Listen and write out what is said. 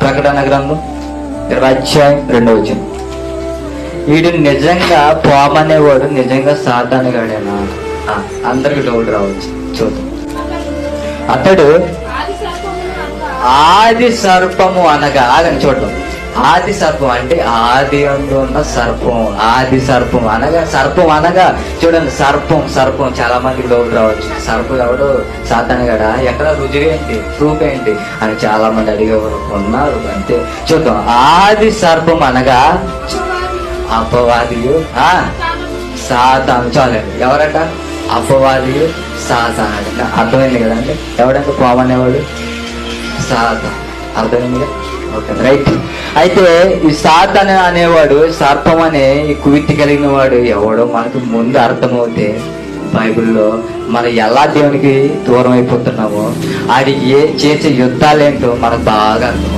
ప్రకటన గ్రంథం 20:2. వీడు నిజంగా పోమనేవాడు నిజంగా సాతాను గాడేనా? అందరికి డౌట్ రావచ్చు. చూద్దాం. అతడు ఆది సర్పము అనగా, ఆగని చూడటం, ఆది సర్పం అంటే ఆది అందు ఉన్న సర్పం. ఆది సర్పం అనగా, సర్పం అనగా చూడండి, సర్పం సర్పం చాలా మందికి డౌట్ రావచ్చు. సర్పం ఎవడు? సాతాను గడా? ఎక్కడ రుజువేంటి, ప్రూఫ్ ఏంటి అని చాలా మంది అడిగేవారు ఉన్నారు. అంటే చూద్దాం. ఆది సర్పం అనగా అపవాదియు సాతాను. చాలండి. ఎవరట? అపవాదియు సాతాను. అర్థమైంది కదా అండి? ఎవడంటే పోమనేవాడు? సాతాను. అర్థమైంది కదా? Okay, right. అయితే ఈ సాతాను అనేవాడు, సర్పం అనే ఈ కువిత్తి కలిగిన వాడు ఎవడో మనకు ముందు అర్థమవుతే బైబిల్లో మనం ఎలా దేవునికి దూరం అయిపోతున్నామో, ఆడి చేసే యుద్ధాలేంటో మనకు బాగా అర్థం.